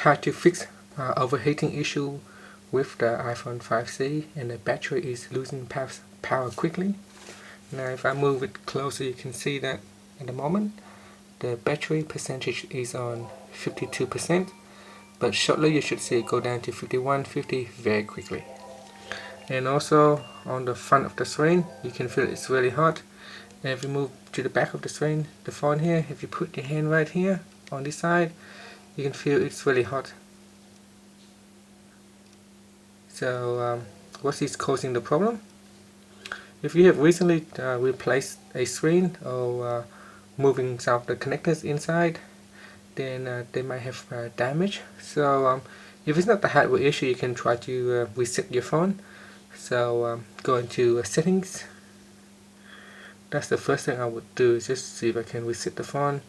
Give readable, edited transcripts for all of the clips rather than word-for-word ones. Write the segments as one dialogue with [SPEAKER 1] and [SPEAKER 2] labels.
[SPEAKER 1] how to fix overheating issue with the iPhone 5C and the battery is losing power quickly. Now if I move it closer, you can see that at the moment the battery percentage is on 52%, but shortly you should see it go down to 51, 50 very quickly. And also on the front of the screen you can feel it's really hot. And if you move to the back of the screen, the phone here, if you put your hand right here on this side, you can feel it's really hot. So what is causing the problem? If you have recently replaced a screen or moving some of the connectors inside, then they might have damage. So if it's not the hardware issue, you can try to reset your phone. So go into settings. That's the first thing I would do, is just see if I can reset the phone.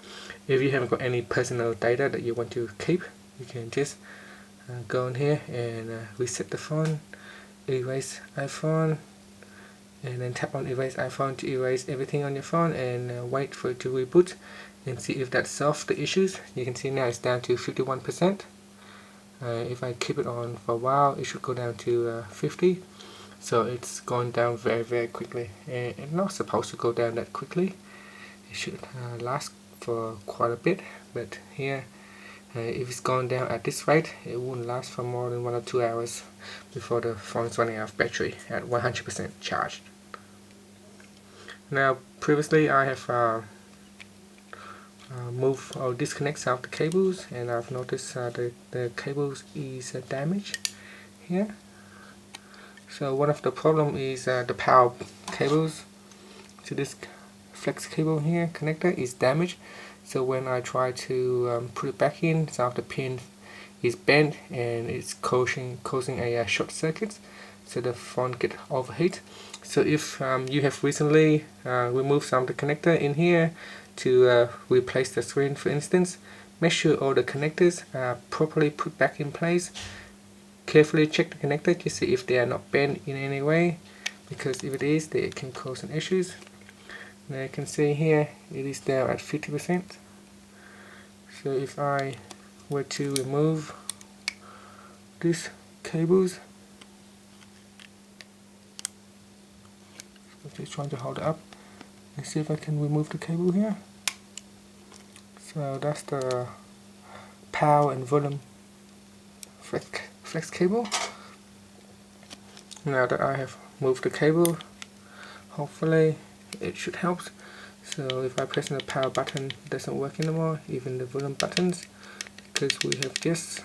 [SPEAKER 1] If you haven't got any personal data that you want to keep, you can just go in here and reset the phone, erase iPhone, and then tap on erase iPhone to erase everything on your phone, and wait for it to reboot and see if that solves the issues. You can see now it's down to 51%. If I keep it on for a while, it should go down to 50. So it's gone down very quickly, and it's not supposed to go down that quickly. It should last for quite a bit, but here if it's gone down at this rate, it won't last for more than 1 or 2 hours before the phone is running out of battery at 100% charged. Now previously I have moved or disconnect some of the cables, and I've noticed the cables is damaged here. So one of the problem is the power cables to this flex cable here connector is damaged. So when I try to put it back in, some of the pin is bent and it's causing a short circuit, so the phone get overheat. So if you have recently removed some of the connector in here to replace the screen, for instance, make sure all the connectors are properly put back in place. Carefully check the connector to see if they are not bent in any way, because if it is, they can cause some issues. Now you can see here it is there at 50%. So if I were to remove these cables, I'm just trying to hold it up and see if I can remove the cable here. So that's the power and volume flex cable. Now that I have moved the cable, hopefully it should help. So if I press the power button, it doesn't work anymore, even the volume buttons, because we have just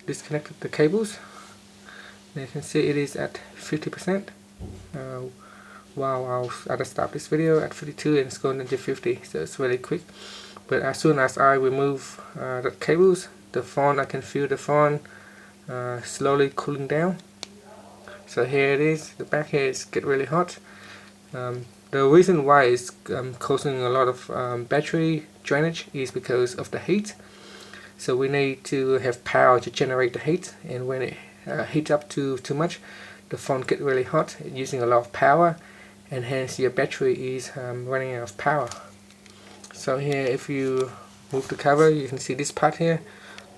[SPEAKER 1] disconnected the cables. And you can see it is at 50%. Wow, I was at the start of this video at 52 and it's going into 50, so it's really quick. But as soon as I remove the cables, the phone, I can feel the phone slowly cooling down. So here it is, the back here is get really hot. The reason why it's causing a lot of battery drainage is because of the heat. So we need to have power to generate the heat, and when it heats up too much, the phone get really hot, using a lot of power, and hence your battery is running out of power. So here, if you move the cover, you can see this part here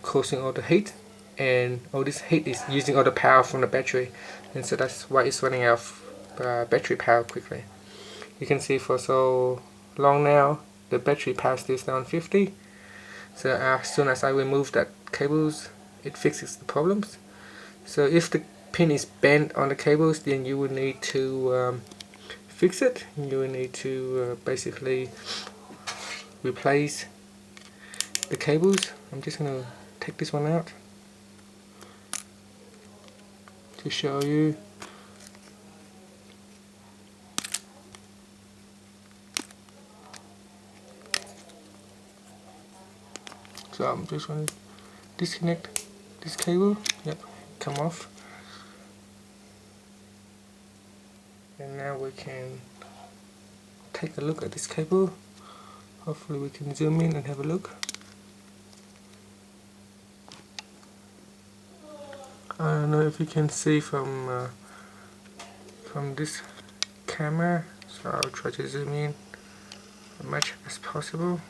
[SPEAKER 1] causing all the heat, and all this heat is using all the power from the battery, and so that's why it's running out of battery power quickly. You can see for so long now the battery power stays down 50. So as soon as I remove that cables, it fixes the problems. So if the pin is bent on the cables, then you will need to fix it. You will need to basically replace the cables. I'm just going to take this one out to show you. So I'm just going to disconnect this cable. Yep, come off. And now we can take a look at this cable. Hopefully we can zoom in and have a look. I don't know if you can see from this camera, so I'll try to zoom in as much as possible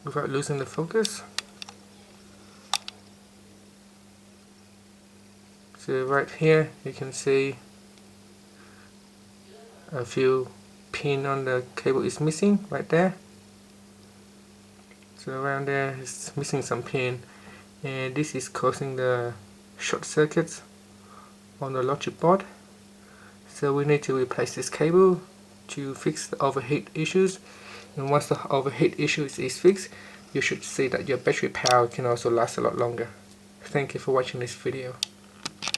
[SPEAKER 1] without losing the focus. So right here you can see a few pin on the cable is missing right there. So around there is missing some pin, and this is causing the short circuits on the logic board. So we need to replace this cable to fix the overheat issues, and once the overheat issues is fixed, you should see that your battery power can also last a lot longer. Thank you for watching this video.